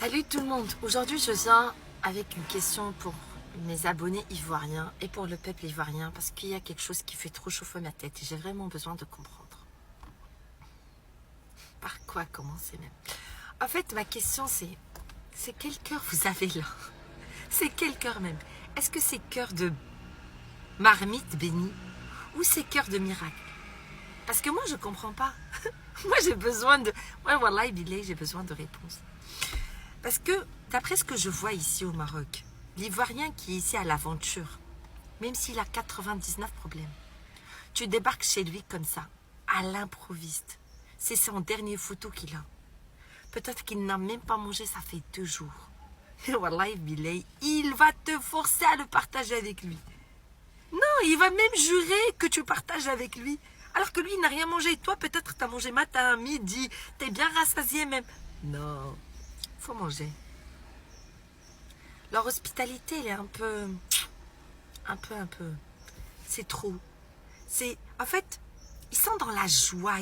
Salut tout le monde, aujourd'hui je viens avec une question pour mes abonnés ivoiriens et pour le peuple ivoirien parce qu'il y a quelque chose qui fait trop chauffer ma tête et j'ai vraiment besoin de comprendre. Par quoi commencer même? En fait ma question c'est quel cœur vous avez là? C'est quel cœur même? Est-ce que c'est cœur de marmite bénie ou c'est cœur de miracle? Parce que moi je comprends pas. Moi j'ai besoin de... Ouais, Wallah Bilay, j'ai besoin de réponses. Parce que, d'après ce que je vois ici au Maroc, l'Ivoirien qui est ici à l'aventure, même s'il a 99 problèmes, tu débarques chez lui comme ça, à l'improviste. C'est son dernier photo qu'il a. Peut-être qu'il n'a même pas mangé, ça fait 2 jours. Et Wallahi Bilay, il va te forcer à le partager avec lui. Non, il va même jurer que tu partages avec lui. Alors que lui, il n'a rien mangé. Toi, peut-être, tu as mangé matin, midi, tu es bien rassasié même. Non, faut manger. Leur hospitalité, elle est un peu... C'est trop. En fait, ils sont dans la joie.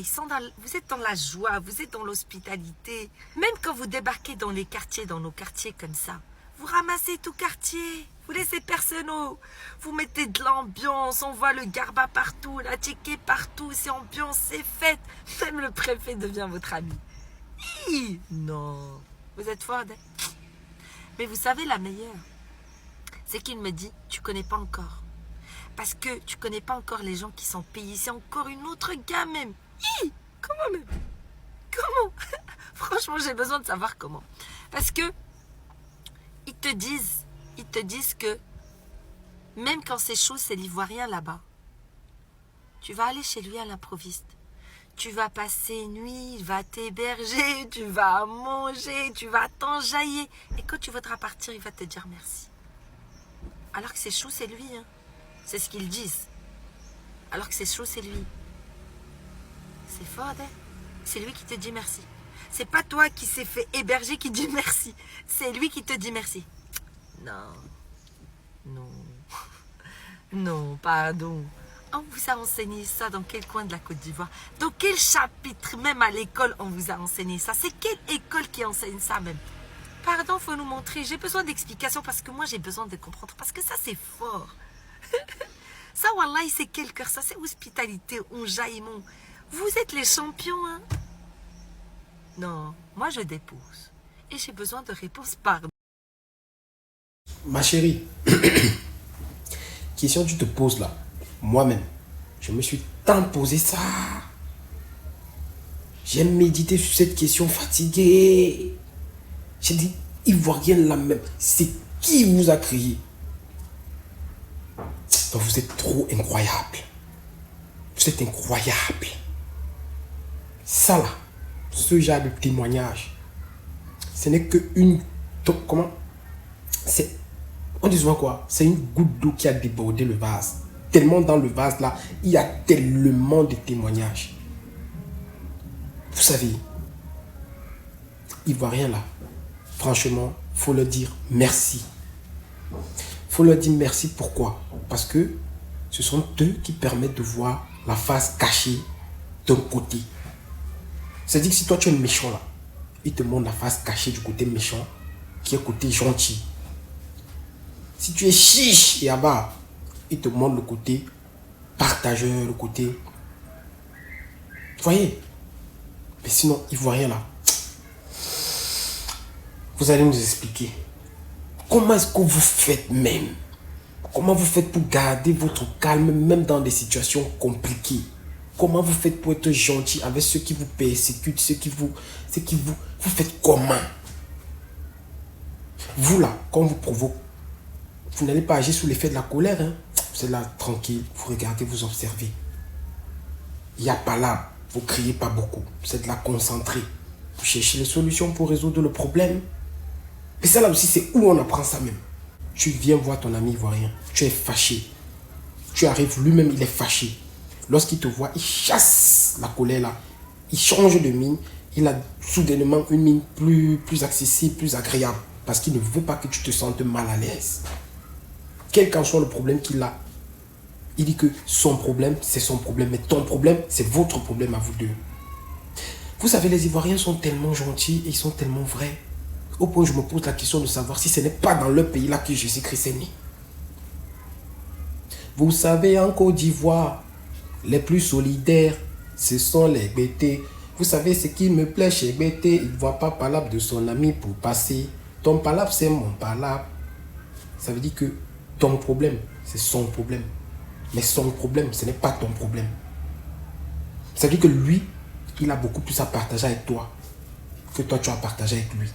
Vous êtes dans la joie, vous êtes dans l'hospitalité. Même quand vous débarquez dans les quartiers, dans nos quartiers comme ça, vous ramassez tout quartier. Vous laissez personne. Vous mettez de l'ambiance. On voit le garba partout, la ticket partout. C'est ambiance, c'est fête. Même le préfet devient votre ami. Non. Vous êtes fort. Mais vous savez la meilleure, c'est qu'il me dit, tu connais pas encore. Parce que tu connais pas encore les gens qui sont payés. C'est encore une autre gamme même. Comment même? Comment? Franchement, j'ai besoin de savoir comment. Parce que ils te disent que même quand c'est chaud, c'est l'Ivoirien là-bas. Tu vas aller chez lui à l'improviste. Tu vas passer une nuit, il va t'héberger, tu vas manger, tu vas t'enjailler. Et quand tu voudras partir, il va te dire merci. Alors que c'est chaud, c'est lui. Hein. C'est ce qu'ils disent. Alors que c'est chaud, c'est lui. C'est fort, hein? C'est lui qui te dit merci. C'est pas toi qui s'est fait héberger qui dit merci. C'est lui qui te dit merci. Non. Non. Non, pardon. On vous a enseigné ça dans quel coin de la Côte d'Ivoire? Dans quel chapitre? Même à l'école, on vous a enseigné ça. C'est quelle école qui enseigne ça même? Pardon, faut nous montrer. J'ai besoin d'explications parce que moi, j'ai besoin de comprendre. Parce que ça, c'est fort. Ça, wallah, c'est quel cœur? Ça, c'est hospitalité, enjaillement. Vous êtes les champions, hein? Non, moi, je dépose. Et j'ai besoin de réponses, pardon. Ma chérie, question tu te poses là, moi-même, je me suis tant posé ça. J'ai médité sur cette question fatiguée. J'ai dit, Ivoirienne là même, c'est qui vous a créé? Donc vous êtes trop incroyable. Vous êtes incroyable. Ça là, ce genre de témoignage, ce n'est que une... Comment? C'est... On dit souvent quoi? C'est une goutte d'eau qui a débordé le vase. Tellement dans le vase là, il y a tellement de témoignages. Vous savez, Ivoiriens là, franchement, faut leur dire merci. Faut leur dire merci, pourquoi? Parce que ce sont eux qui permettent de voir la face cachée d'un côté. C'est-à-dire que si toi tu es méchant là, ils te montrent la face cachée du côté méchant, qui est côté gentil. Si tu es chiche et abat, il te montre le côté partageur, le côté... Vous voyez? Mais sinon, Ivoirien là, vous allez nous expliquer. Comment est-ce que vous faites même? Comment vous faites pour garder votre calme même dans des situations compliquées? Comment vous faites pour être gentil avec ceux qui vous persécutent, ceux qui vous faites comment? Vous là, quand on vous provoque, vous n'allez pas agir sous l'effet de la colère. Hein? Vous êtes là, tranquille, vous regardez, vous observez. Il n'y a pas là, vous ne criez pas beaucoup. Vous êtes là, concentré. Vous cherchez les solutions pour résoudre le problème. Et ça là aussi, c'est où on apprend ça même. Tu viens voir ton ami ivoirien, tu es fâché. Tu arrives, lui-même, il est fâché. Lorsqu'il te voit, il chasse la colère là. Il change de mine. Il a soudainement une mine plus accessible, plus agréable. Parce qu'il ne veut pas que tu te sentes mal à l'aise. Quel qu'en soit le problème qu'il a, il dit que son problème, c'est son problème. Mais ton problème, c'est votre problème à vous deux. Vous savez, les Ivoiriens sont tellement gentils et ils sont tellement vrais. Au point où je me pose la question de savoir si ce n'est pas dans leur pays là que Jésus-Christ est né. Vous savez, en Côte d'Ivoire, les plus solidaires, ce sont les bêtés. Vous savez ce qui me plaît chez Bété, il ne voit pas palabre de son ami pour passer. Ton palabre, c'est mon palabre. Ça veut dire que ton problème, c'est son problème. Mais son problème, ce n'est pas ton problème. Ça veut dire que lui, il a beaucoup plus à partager avec toi que toi, tu as partagé avec lui.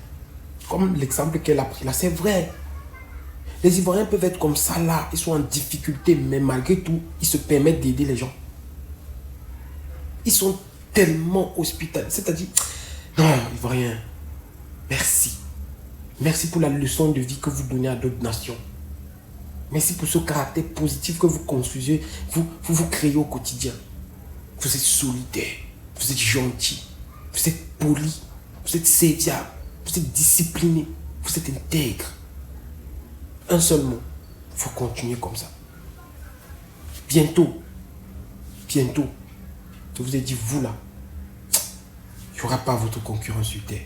Comme l'exemple qu'elle a pris là, c'est vrai. Les Ivoiriens peuvent être comme ça là, ils sont en difficulté, mais malgré tout, ils se permettent d'aider les gens. Ils sont tellement hospitaliers. C'est-à-dire, non, Ivoiriens, merci. Merci pour la leçon de vie que vous donnez à d'autres nations. Merci pour ce caractère positif que vous construisez, vous créez au quotidien. Vous êtes solidaire, vous êtes gentil, vous êtes poli, vous êtes serviable, vous êtes discipliné, vous êtes intègre. Un seul mot, il faut continuer comme ça. Bientôt, je vous ai dit, vous là, il n'y aura pas votre concurrent sur terre.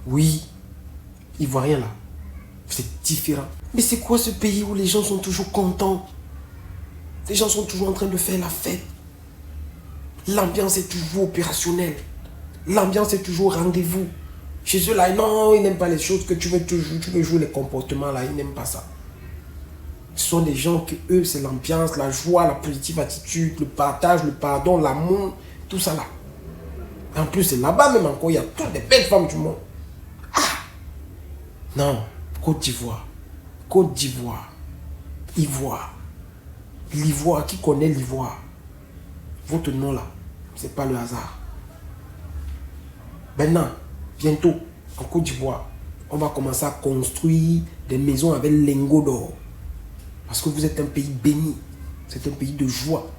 Oui, Ivoirien là, vous êtes différent. Mais c'est quoi ce pays où les gens sont toujours contents? Les gens sont toujours en train de faire la fête. L'ambiance est toujours opérationnelle. L'ambiance est toujours au rendez-vous. Chez eux là, non, ils n'aiment pas les choses que tu veux jouer les comportements là, ils n'aiment pas ça. Ce sont des gens que eux, c'est l'ambiance, la joie, la positive attitude, le partage, le pardon, l'amour, tout ça là. En plus, c'est là-bas même encore, il y a toutes les belles femmes du monde. Non, Côte d'Ivoire, Ivoire, l'Ivoire, qui connaît l'Ivoire? Votre nom là, c'est pas le hasard. Maintenant, bientôt, en Côte d'Ivoire, on va commencer à construire des maisons avec lingots d'or. Parce que vous êtes un pays béni, c'est un pays de joie.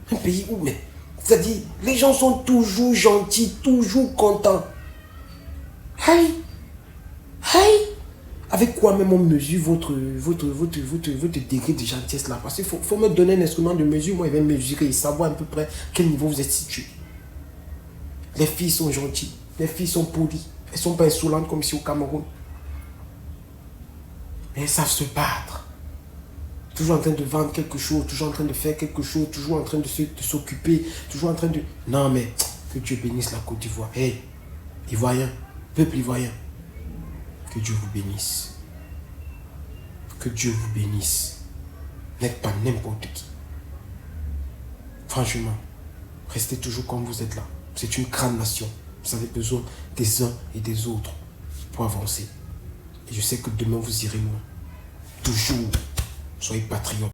Un pays où, mais, c'est-à-dire, les gens sont toujours gentils, toujours contents. Hey! Avec quoi même on mesure votre degré de gentillesse là? Parce qu'il faut me donner un instrument de mesure, moi je vais mesurer et savoir à peu près quel niveau vous êtes situé. Les filles sont gentilles, les filles sont polies, elles ne sont pas insolentes comme ici au Cameroun. Mais elles savent se battre. Toujours en train de vendre quelque chose, toujours en train de faire quelque chose, toujours en train de s'occuper, toujours en train de... Non mais, que Dieu bénisse la Côte d'Ivoire. Hey, Ivoirien, peuple ivoirien. Que Dieu vous bénisse. Que Dieu vous bénisse. N'êtes pas n'importe qui. Franchement, restez toujours comme vous êtes là. C'est une grande nation. Vous avez besoin des uns et des autres pour avancer. Et je sais que demain vous irez loin. Toujours, soyez patriotes.